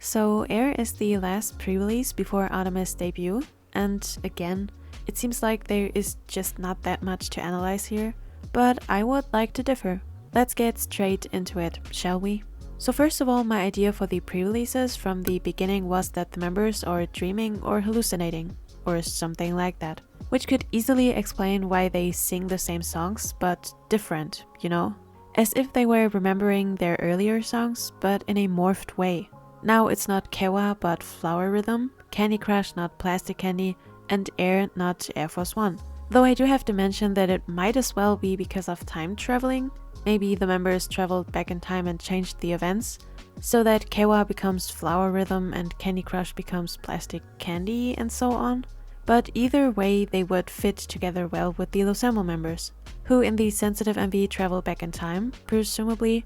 So Air is the last pre-release before ARTMS Debut, and again, it seems like there is just not that much to analyze here, but I would like to differ. Let's get straight into it, shall we? So first of all, my idea for the pre-releases from the beginning was that the members are dreaming or hallucinating, or something like that, which could easily explain why they sing the same songs, but different, you know? As if they were remembering their earlier songs, but in a morphed way. Now it's not Kehwa but Flower Rhythm, Candy Crush not Plastic Candy, and Air not Air Force One. Though I do have to mention that it might as well be because of time traveling. Maybe the members traveled back in time and changed the events, so that Kehwa becomes Flower Rhythm and Candy Crush becomes Plastic Candy and so on. But either way, they would fit together well with the Loossemble members, who in the Sensitive MV travel back in time, presumably,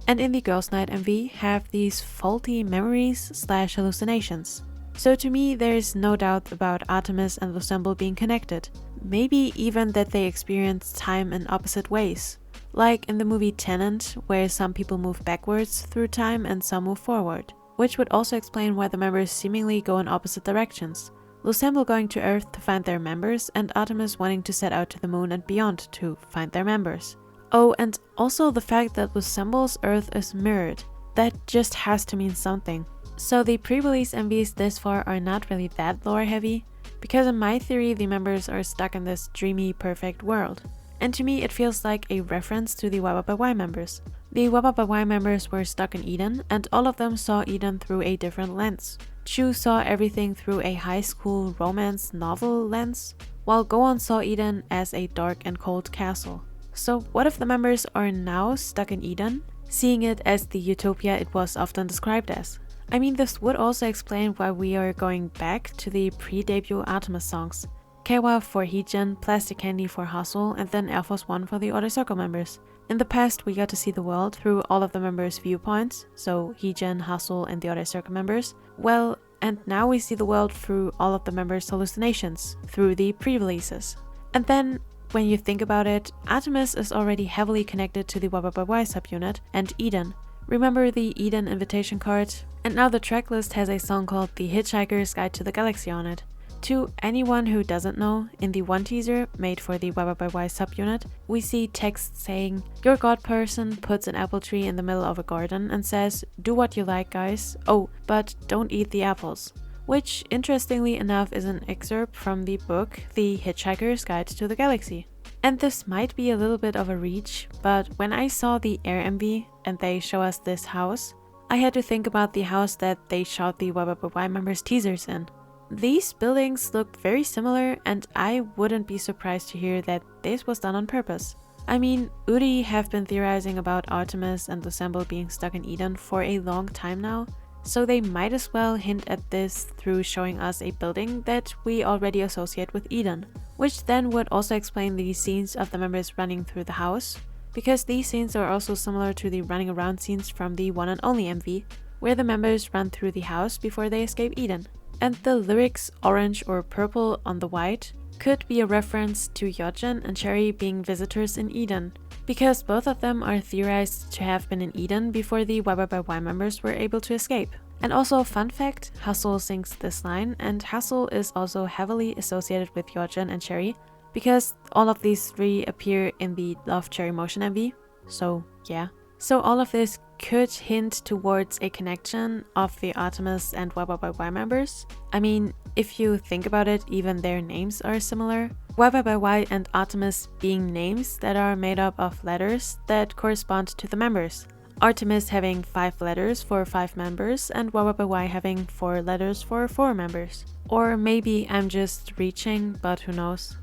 and in the Girls' Night MV have these faulty memories / hallucinations. So to me, there is no doubt about ARTMS and Loossemble being connected. Maybe even that they experience time in opposite ways. Like in the movie Tenet, where some people move backwards through time and some move forward. Which would also explain why the members seemingly go in opposite directions. Loossemble going to Earth to find their members, and ARTMS wanting to set out to the moon and beyond to find their members. Oh, and also the fact that Loosemble's Earth is mirrored. That just has to mean something. So the pre-release MVs this far are not really that lore heavy, because in my theory the members are stuck in this dreamy perfect world. And to me it feels like a reference to the YYXY members. The YYXY members were stuck in Eden, and all of them saw Eden through a different lens. Chu saw everything through a high school romance novel lens, while Gohan saw Eden as a dark and cold castle. So what if the members are now stuck in Eden, seeing it as the utopia it was often described as? I mean, this would also explain why we are going back to the pre-debut ARTMS songs. Kehwa for Heejin, Plastic Candy for Hustle, and then Air Force One for the Outer Circle members. In the past, we got to see the world through all of the members' viewpoints, so Heejin, Hustle, and the Outer Circle members. Well, and now we see the world through all of the members' hallucinations, through the pre-releases. And then, when you think about it, ARTMS is already heavily connected to the YYXY subunit and Eden. Remember the Eden invitation card? And now the tracklist has a song called The Hitchhiker's Guide to the Galaxy on it. To anyone who doesn't know, in the one teaser made for the YYXY subunit, we see text saying, "Your god person puts an apple tree in the middle of a garden and says, 'Do what you like, guys. Oh, but don't eat the apples.'" Which, interestingly enough, is an excerpt from the book The Hitchhiker's Guide to the Galaxy. And this might be a little bit of a reach, but when I saw the Air MV and they show us this house, I had to think about the house that they shot the YYXY members' teasers in. These buildings look very similar, and I wouldn't be surprised to hear that this was done on purpose. I mean, Uri have been theorizing about ARTMS and Loossemble being stuck in Eden for a long time now, so they might as well hint at this through showing us a building that we already associate with Eden, which then would also explain the scenes of the members running through the house, because these scenes are also similar to the running around scenes from the One and Only MV, where the members run through the house before they escape Eden. And the lyrics orange or purple on the white could be a reference to Yeojin and Cherry being visitors in Eden, because both of them are theorized to have been in Eden before the YYXY members were able to escape. And also, fun fact, Hustle sings this line, and Hustle is also heavily associated with Yeojin and Cherry, because all of these three appear in the Love Cherry Motion MV, so yeah. So all of this could hint towards a connection of the ARTMS and YYXY members. I mean, if you think about it, even their names are similar. YYXY and ARTMS being names that are made up of letters that correspond to the members. ARTMS having 5 letters for 5 members, and YYXY having 4 letters for 4 members. Or maybe I'm just reaching, but who knows.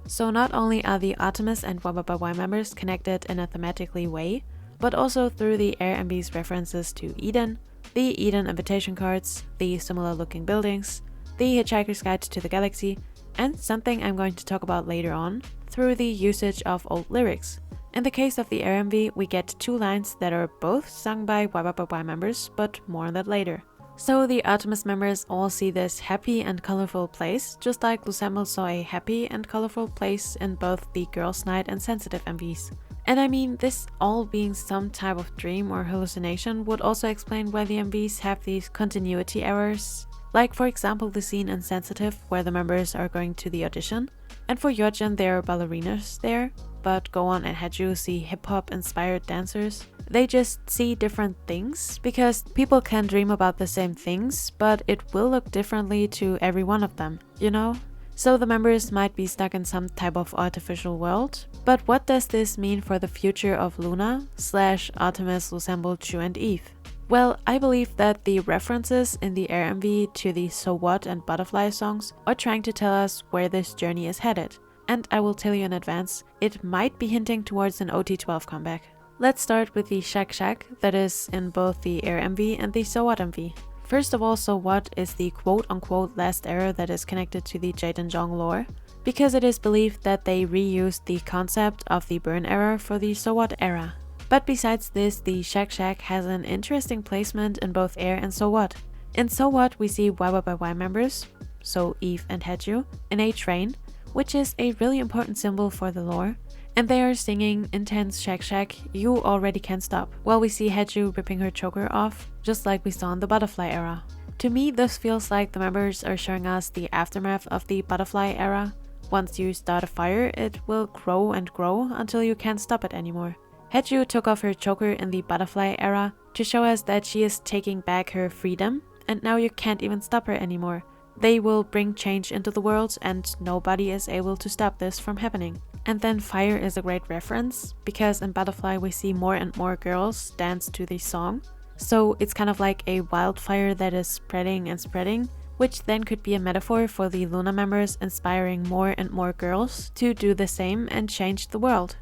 So not only are the ARTMS and YYXY members connected in a thematically way, but also through the Air MV's references to Eden, the Eden invitation cards, the similar looking buildings, the Hitchhiker's Guide to the Galaxy, and something I'm going to talk about later on, through the usage of old lyrics. In the case of the Air MV, we get 2 lines that are both sung by YYXY members, but more on that later. So the ARTMS members all see this happy and colorful place, just like Loossemble saw a happy and colorful place in both the Girls' Night and Sensitive MVs. And I mean, this all being some type of dream or hallucination would also explain why the MVs have these continuity errors. Like for example the scene in Sensitive where the members are going to the audition, and for Yeojin there are ballerinas there, but Go-won and Haeju see hip-hop inspired dancers. They just see different things, because people can dream about the same things, but it will look differently to every one of them, you know? So the members might be stuck in some type of artificial world. But what does this mean for the future of Luna / ARTMS Loossemble, Chu and Eve? Well, I believe that the references in the Air MV to the So What and Butterfly songs are trying to tell us where this journey is headed. And I will tell you in advance, it might be hinting towards an OT12 comeback. Let's start with the Shak Shak that is in both the Air MV and the So What MV. First of all, So What is the quote-unquote last era that is connected to the Jaden Jong lore, because it is believed that they reused the concept of the Burn era for the So What era. But besides this, the Shak Shak has an interesting placement in both Air and So What. In So What, we see YYXY members, so Eve and Haeju, in a train, which is a really important symbol for the lore, and they are singing intense Shak Shak, You Already Can't Stop, while we see Haeju ripping her choker off, just like we saw in the Butterfly era. To me, this feels like the members are showing us the aftermath of the Butterfly era. Once you start a fire, it will grow and grow until you can't stop it anymore. Haeju took off her choker in the Butterfly era to show us that she is taking back her freedom, and now you can't even stop her anymore. They will bring change into the world and nobody is able to stop this from happening. And then fire is a great reference, because in Butterfly we see more and more girls dance to the song. So it's kind of like a wildfire that is spreading and spreading, which then could be a metaphor for the Luna members inspiring more and more girls to do the same and change the world.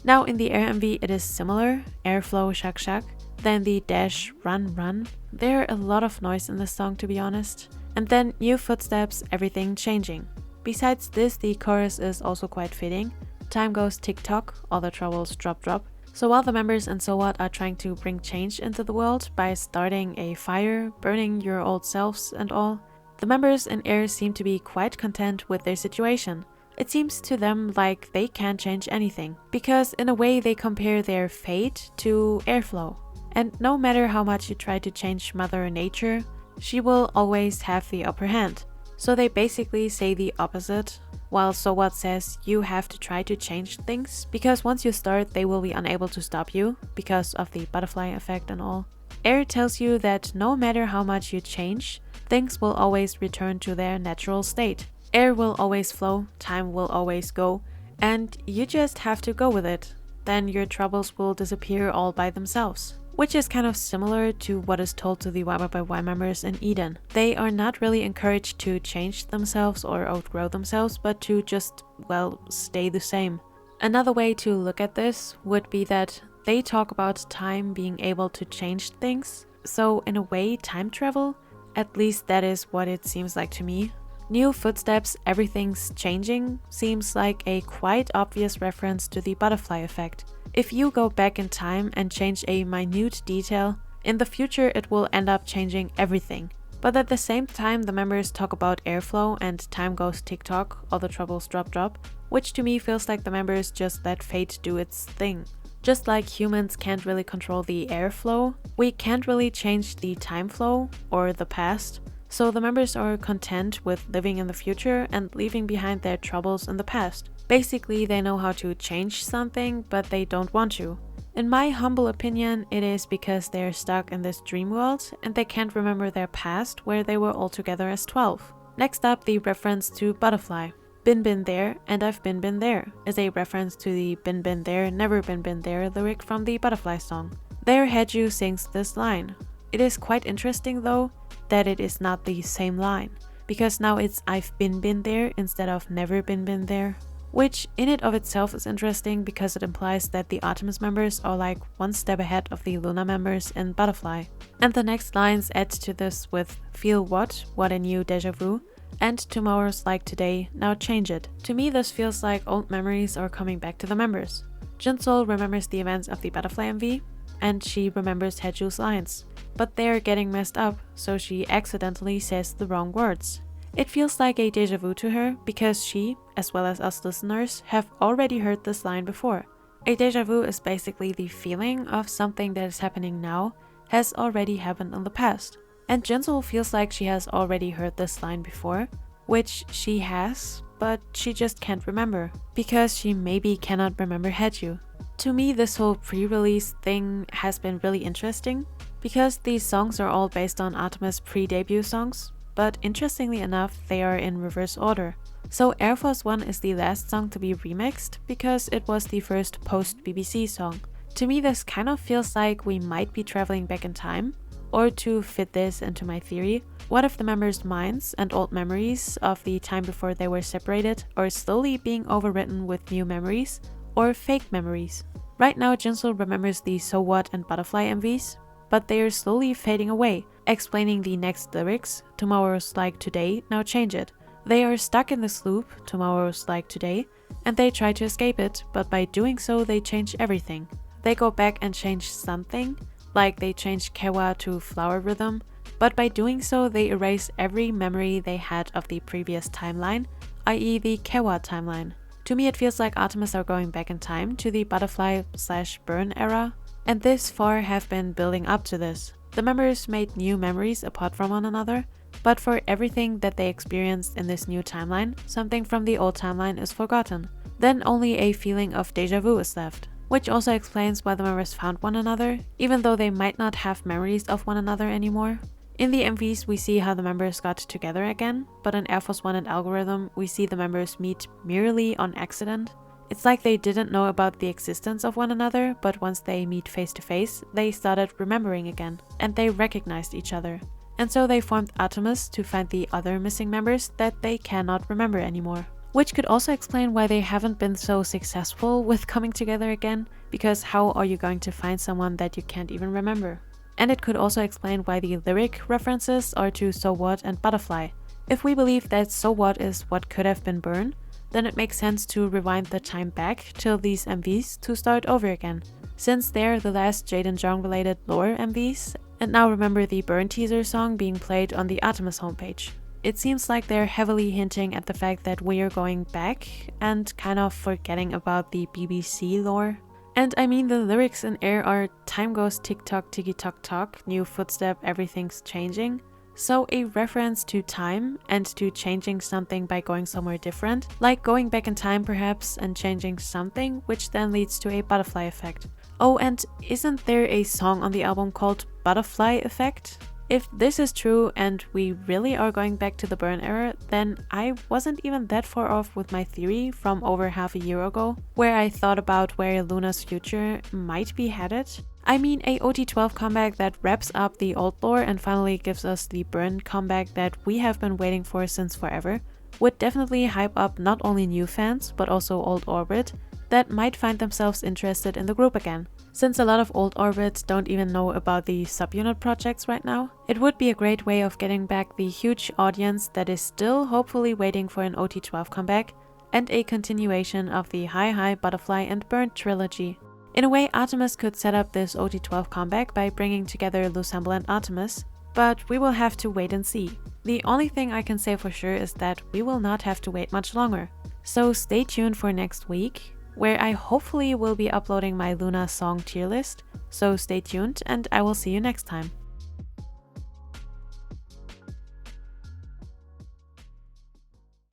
Now in the Air MV it is similar, airflow Shak Shak, then the dash run run. There a lot of noise in this song, to be honest. And then new footsteps, everything changing. Besides this, the chorus is also quite fitting. Time goes tick-tock, all the troubles drop drop. So while the members in So What are trying to bring change into the world by starting a fire, burning your old selves and all, the members in Air seem to be quite content with their situation. It seems to them like they can't change anything, because in a way they compare their fate to airflow. And no matter how much you try to change Mother Nature, she will always have the upper hand. So they basically say the opposite, while So What says you have to try to change things, because once you start they will be unable to stop you, because of the butterfly effect and all. Air tells you that no matter how much you change, things will always return to their natural state. Air will always flow, time will always go, and you just have to go with it. Then your troubles will disappear all by themselves. Which is kind of similar to what is told to the YYXY members in Eden. They are not really encouraged to change themselves or outgrow themselves, but to just, well, stay the same. Another way to look at this would be that they talk about time being able to change things. So in a way, time travel, at least that is what it seems like to me. New footsteps, everything's changing, seems like a quite obvious reference to the butterfly effect. If you go back in time and change a minute detail, in the future it will end up changing everything. But at the same time the members talk about airflow and time goes tick-tock, all the troubles drop drop, which to me feels like the members just let fate do its thing. Just like humans can't really control the airflow, we can't really change the time flow or the past. So the members are content with living in the future and leaving behind their troubles in the past. Basically, they know how to change something, but they don't want to. In my humble opinion, it is because they're stuck in this dream world and they can't remember their past where they were all together as 12. Next up, the reference to Butterfly. Been there and I've been there is a reference to the been there, never been there lyric from the Butterfly song. There Haeju sings this line. It is quite interesting though that it is not the same line, because now it's I've been there instead of never been there. Which in and of itself is interesting because it implies that the ARTMS members are like one step ahead of the Luna members in Butterfly. And the next lines add to this with feel what a new deja vu, and tomorrow's like today, now change it. To me this feels like old memories are coming back to the members. Jinsol remembers the events of the Butterfly MV, and she remembers Haeju's lines. but they're getting messed up, so she accidentally says the wrong words. It feels like a deja vu to her because she, as well as us listeners, have already heard this line before. A deja vu is basically the feeling of something that is happening now has already happened in the past. And Jinsoo feels like she has already heard this line before, which she has, but she just can't remember, because she maybe cannot remember Haeju. To me, this whole pre-release thing has been really interesting, because these songs are all based on ARTMS pre-debut songs, but interestingly enough, they are in reverse order. So Air Force One is the last song to be remixed, because it was the first post-BBC song. To me, this kind of feels like we might be traveling back in time. Or to fit this into my theory, what if the members' minds and old memories of the time before they were separated are slowly being overwritten with new memories or fake memories? Right now, Jinsoo remembers the So What and Butterfly MVs, but they are slowly fading away, explaining the next lyrics, tomorrow's like today, now change it. They are stuck in this loop, tomorrow's like today, and they try to escape it, but by doing so they change everything. They go back and change something, like they changed Kehwa to flower rhythm, but by doing so they erase every memory they had of the previous timeline, i.e. the Kehwa timeline. To me it feels like ARTMS are going back in time to the butterfly/burn era, and this far have been building up to this. The members made new memories apart from one another, but for everything that they experienced in this new timeline, something from the old timeline is forgotten. Then only a feeling of deja vu is left. Which also explains why the members found one another, even though they might not have memories of one another anymore. In the MVs, we see how the members got together again, but in Air Force One and Algorithm, we see the members meet merely on accident. It's like they didn't know about the existence of one another, but once they meet face to face, they started remembering again, and they recognized each other. And so they formed ARTMS to find the other missing members that they cannot remember anymore. Which could also explain why they haven't been so successful with coming together again, because how are you going to find someone that you can't even remember? And it could also explain why the lyric references are to So What and Butterfly. If we believe that So What is what could have been Burn, then it makes sense to rewind the time back till these MVs to start over again, since they're the last Jade and Jong related lore MVs, and now remember the Burn teaser song being played on the ARTMS homepage. It seems like they're heavily hinting at the fact that we are going back and kind of forgetting about the BBC lore. And I mean, the lyrics in Air are time goes tick-tock, ticky-tock-tock, new footstep, everything's changing. So a reference to time and to changing something by going somewhere different, like going back in time perhaps and changing something, which then leads to a butterfly effect. Oh, and isn't there a song on the album called Butterfly Effect? If this is true and we really are going back to the Burn era, then I wasn't even that far off with my theory from over half a year ago, where I thought about where Luna's future might be headed. I mean, a OT12 comeback that wraps up the old lore and finally gives us the Burn comeback that we have been waiting for since forever, would definitely hype up not only new fans, but also old Orbit, that might find themselves interested in the group again. Since a lot of old Orbits don't even know about the subunit projects right now, it would be a great way of getting back the huge audience that is still hopefully waiting for an OT12 comeback and a continuation of the Hi Hi, Butterfly and Burn trilogy. In a way, ARTMS could set up this OT12 comeback by bringing together Loossemble and ARTMS, but we will have to wait and see. The only thing I can say for sure is that we will not have to wait much longer. So stay tuned for next week, where I hopefully will be uploading my Luna song tier list, so stay tuned and I will see you next time.